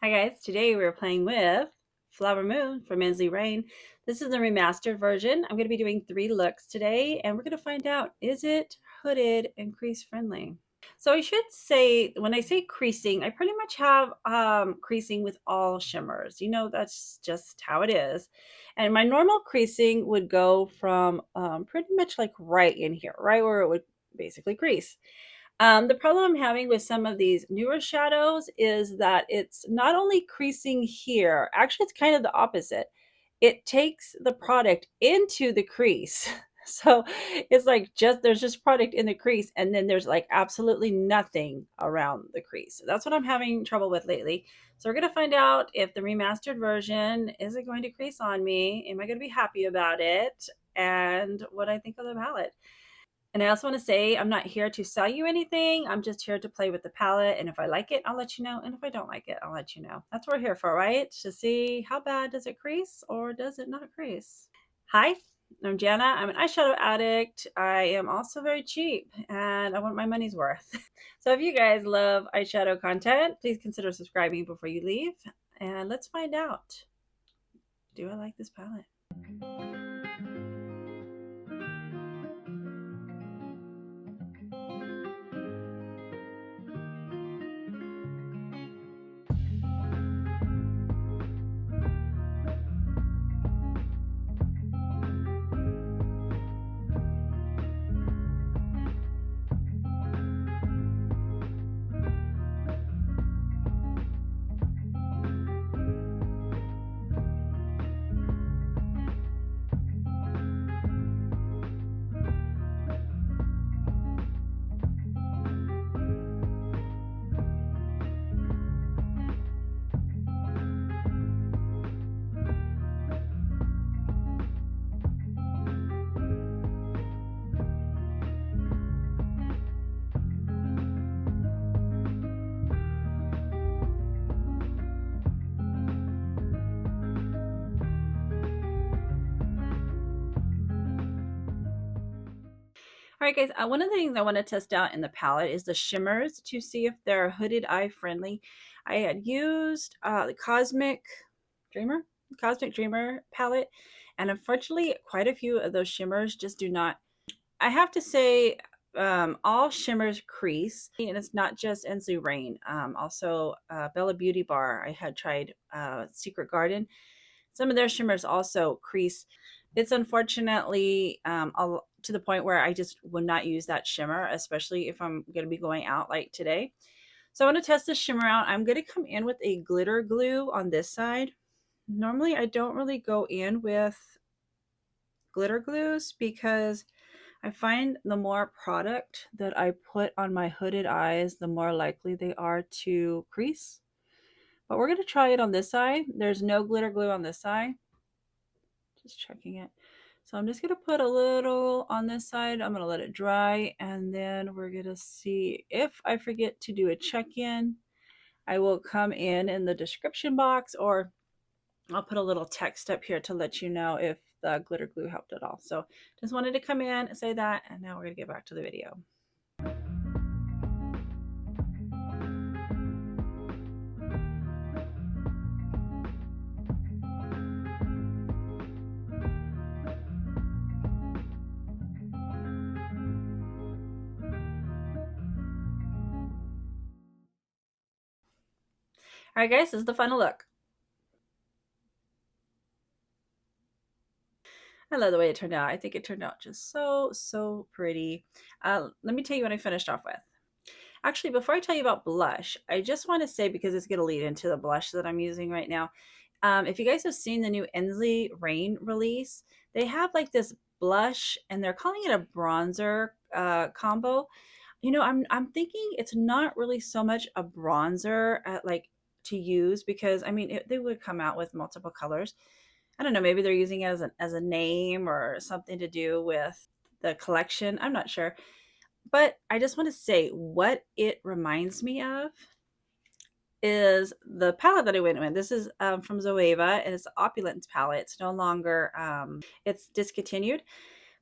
Hi guys, today we're playing with Flower Moon from Ensley Reign. This is the remastered version. I'm going to be doing 3 looks today and we're going to find out, is it hooded and crease friendly? So I should say, when I say creasing, I pretty much have creasing with all shimmers. You know, that's just how it is. And my normal creasing would go from pretty much like right in here, right where it would basically crease. The problem I'm having with some of these newer shadows is that it's not only creasing here, actually it's kind of the opposite. It takes the product into the crease. So it's like there's just product in the crease and then there's like absolutely nothing around the crease. So that's what I'm having trouble with lately. So we're going to find out if the remastered version, is it going to crease on me? Am I going to be happy about it? And what I think of the palette. And I also want to say, I'm not here to sell you anything. I'm just here to play with the palette. And if I like it, I'll let you know. And if I don't like it, I'll let you know. That's what we're here for, right? To see how bad does it crease or does it not crease? Hi, I'm Jana. I'm an eyeshadow addict. I am also very cheap and I want my money's worth. So if you guys love eyeshadow content, please consider subscribing before you leave. And let's find out. Do I like this palette? All right, guys, one of the things I want to test out in the palette is the shimmers to see if they're hooded eye friendly. I had used the Dreamer, Cosmic Dreamer palette, and unfortunately, quite a few of those shimmers just do not. I have to say, all shimmers crease, and it's not just Ensley Reign. Also, Bella Beauty Bar, I had tried Secret Garden. Some of their shimmers also crease. It's unfortunately to the point where I just would not use that shimmer, especially if I'm going to be going out like today. So I want to test this shimmer out. I'm going to come in with a glitter glue on this side. Normally I don't really go in with glitter glues because I find the more product that I put on my hooded eyes, the more likely they are to crease. But we're going to try it on this side. There's no glitter glue on this side. Just checking it. So I'm just going to put a little on this side. I'm going to let it dry and then we're going to see if I forget to do a check-in. I will come in the description box, or I'll put a little text up here to let you know if the glitter glue helped at all. So just wanted to come in and say that, and now we're going to get back to the video. All right, guys, this is the final look. I love the way it turned out. I think it turned out just so pretty. Let me tell you what I finished off with. Actually, before I tell you about blush, I just want to say, because it's going to lead into the blush that I'm using right now. If you guys have seen the new Ensley Reign release, they have like this blush and they're calling it a bronzer combo. You know, I'm thinking it's not really so much a bronzer like to use, because I mean they would come out with multiple colors. I don't know, maybe they're using it as a name or something to do with the collection. I'm not sure. But I just want to say what it reminds me of is the palette that I went with. This is from Zoeva, and it's the Opulence palette. It's no longer, it's discontinued.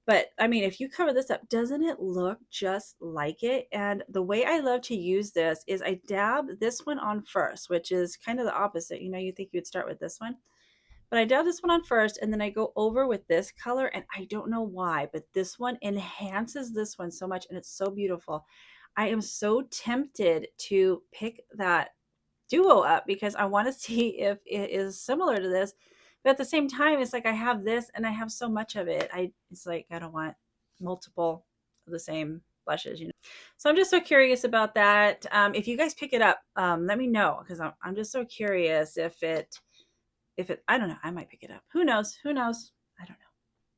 But I mean, if you cover this up, doesn't it look just like it? And the way I love to use this is I dab this one on first, which is kind of the opposite. You know, you think you would start with this one, but I dab this one on first and then I go over with this color. And I don't know why, but this one enhances this one so much and it's so beautiful. I am so tempted to pick that duo up because I want to see if it is similar to this. But at the same time, it's like I have this and I have so much of it. It's like I don't want multiple of the same blushes, you know. So I'm just so curious about that. If you guys pick it up, let me know because I'm just so curious if it I don't know, I might pick it up. Who knows? Who knows? I don't know.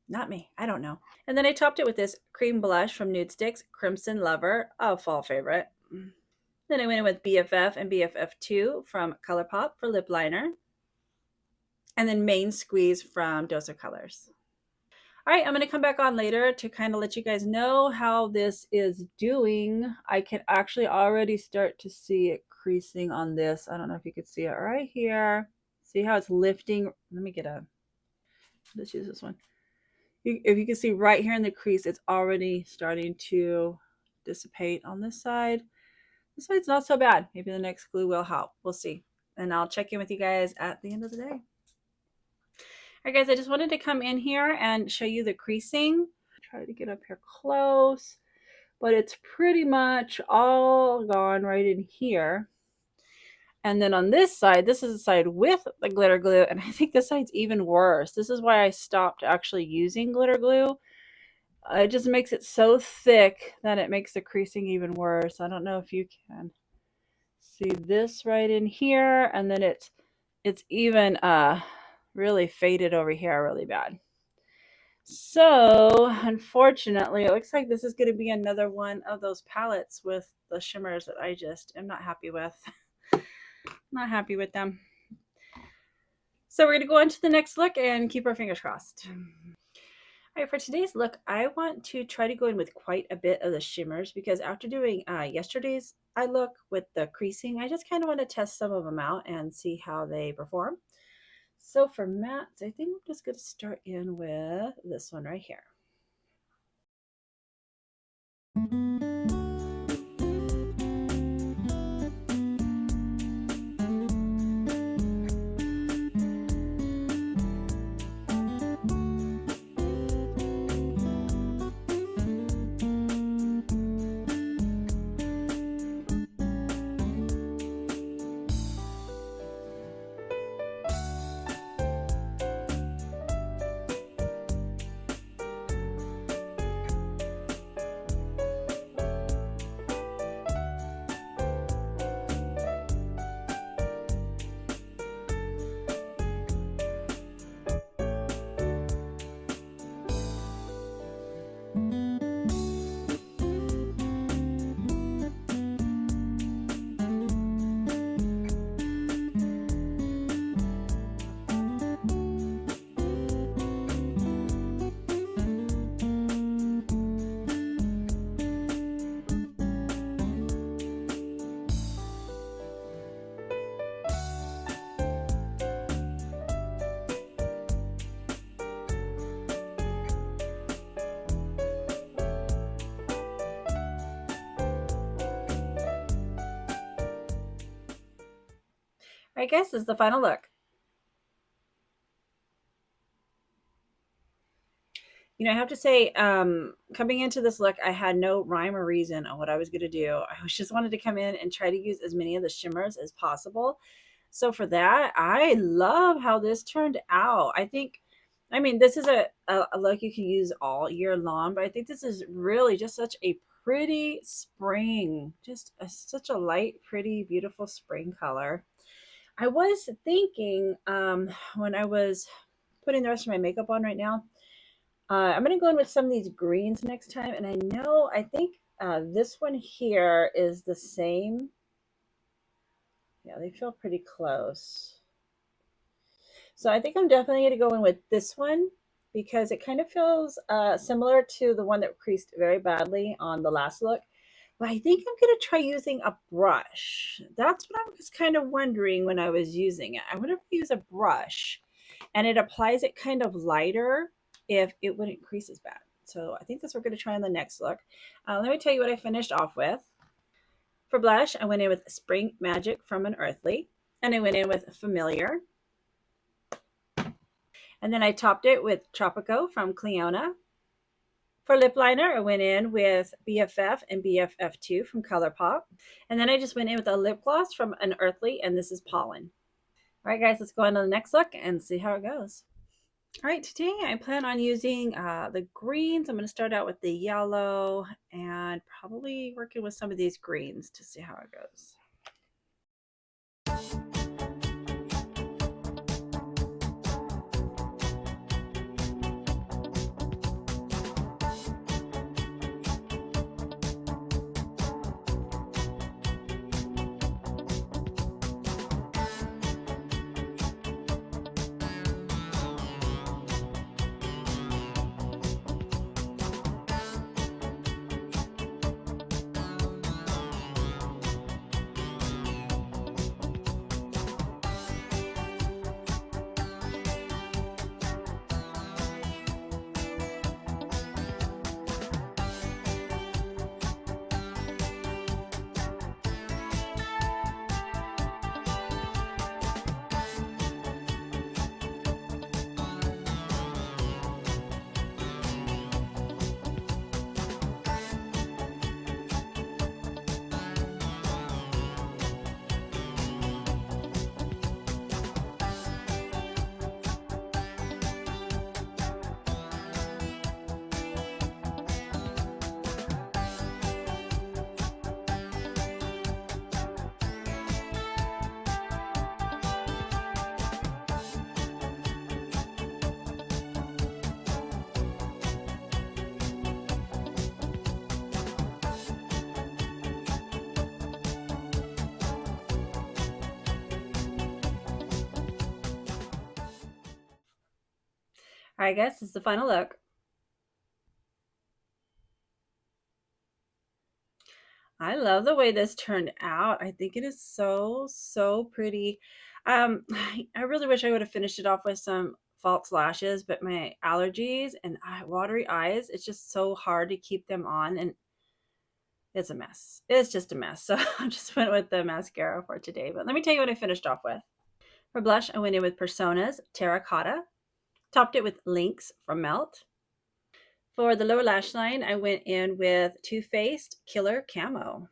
Not me. I don't know. And then I topped it with this cream blush from Nude Sticks, Crimson Lover, a fall favorite. Then I went in with BFF and BFF2 from ColourPop for lip liner. And then Main Squeeze from Dose of Colors. All right, I'm going to come back on later to kind of let you guys know how this is doing. I can actually already start to see it creasing on this. I don't know if you could see it right here. See how it's lifting? Let me let's use this one. If you can see right here in the crease, it's already starting to dissipate on this side. This side's not so bad. Maybe the next glue will help. We'll see. And I'll check in with you guys at the end of the day. All right, guys, I just wanted to come in here and show you the creasing. Try to get up here close, but it's pretty much all gone right in here. And then on this side, this is the side with the glitter glue, and I think this side's even worse. This is why I stopped actually using glitter glue. It just makes it so thick that it makes the creasing even worse. I don't know if you can see this right in here, and then it's even really faded over here really bad. So unfortunately, it looks like this is going to be another one of those palettes with the shimmers that I just am not happy with. Not happy with them. So we're going to go on to the next look and keep our fingers crossed. All right, for today's look, I want to try to go in with quite a bit of the shimmers because after doing yesterday's eye look with the creasing, I just kind of want to test some of them out and see how they perform. So for mattes, I think I'm just going to start in with this one right here. I guess this is the final look. You know, I have to say, coming into this look, I had no rhyme or reason on what I was going to do. I just wanted to come in and try to use as many of the shimmers as possible. So for that, I love how this turned out. I mean, this is a look you can use all year long, but I think this is really just such a pretty spring, such a light, pretty, beautiful spring color. I was thinking when I was putting the rest of my makeup on right now, I'm going to go in with some of these greens next time. And I think this one here is the same. Yeah, they feel pretty close. So I think I'm definitely going to go in with this one because it kind of feels similar to the one that creased very badly on the last look. But I think I'm going to try using a brush. That's what I was kind of wondering when I was using it. I wonder if I use a brush and it applies it kind of lighter if it wouldn't crease as bad. So I think that's what we're going to try on the next look. Let me tell you what I finished off with. For blush, I went in with Spring Magic from an Earthly, and I went in with Familiar. And then I topped it with Tropico from Cleona. For lip liner, I went in with BFF and BFF2 from ColourPop. And then I just went in with a lip gloss from an Earthly, and this is Pollen. All right, guys, let's go on to the next look and see how it goes. All right, today I plan on using the greens. I'm going to start out with the yellow and probably working with some of these greens to see how it goes. All right, guys, this is the final look. I love the way this turned out. I think it is so, so pretty. I really wish I would have finished it off with some false lashes, but my allergies and watery eyes, it's just so hard to keep them on, and it's a mess. It's just a mess. So I just went with the mascara for today. But let me tell you what I finished off with. For blush, I went in with Persona's Terracotta. Topped it with Lynx from Melt. For the lower lash line, I went in with Too Faced Killer Camo.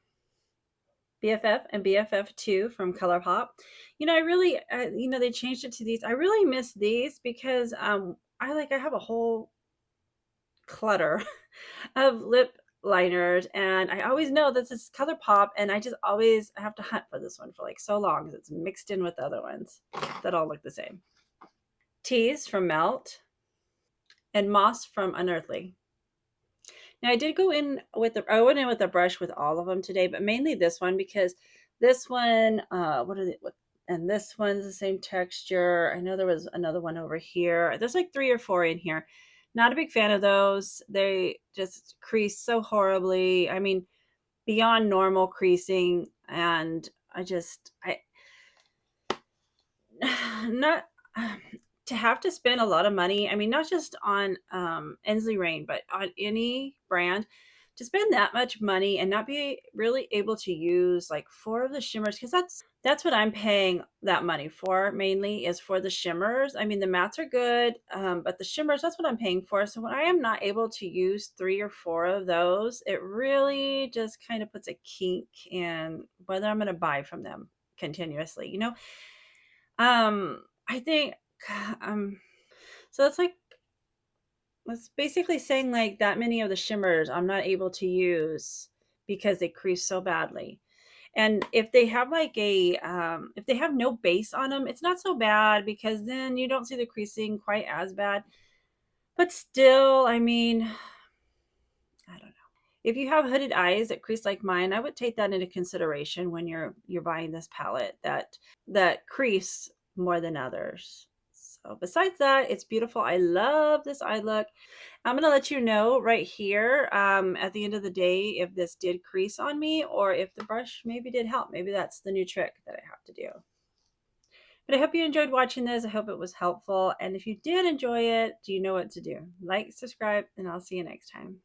BFF and BFF2 from ColourPop. I really, they changed it to these. I really miss these because I have a whole clutter of lip liners, and I always know this is ColourPop, and I just always have to hunt for this one for like so long because it's mixed in with the other ones that all look the same. Tease from Melt and Moss from Unearthly. Now I did go in with I went in with a brush with all of them today, but mainly this one because this one, and this one's the same texture. I know there was another one over here. There's like 3 or 4 in here. Not a big fan of those. They just crease so horribly. I mean, beyond normal creasing, and I not to have to spend a lot of money. I mean, not just on Ensley Reign, but on any brand, to spend that much money and not be really able to use like 4 of the shimmers, because that's what I'm paying that money for, mainly is for the shimmers. I mean, the mattes are good, but the shimmers, that's what I'm paying for. So when I am not able to use 3 or 4 of those, it really just kind of puts a kink in whether I'm going to buy from them continuously. I think so that's basically saying like that many of the shimmers I'm not able to use because they crease so badly. And if they have if they have no base on them, it's not so bad because then you don't see the creasing quite as bad. But still, I mean, I don't know. If you have hooded eyes that crease like mine, I would take that into consideration when you're buying this palette, that crease more than others. So besides that, it's beautiful. I love this eye look. I'm going to let you know right here at the end of the day if this did crease on me or if the brush maybe did help. Maybe that's the new trick that I have to do. But I hope you enjoyed watching this. I hope it was helpful. And if you did enjoy it, do you know what to do? Like, subscribe, and I'll see you next time.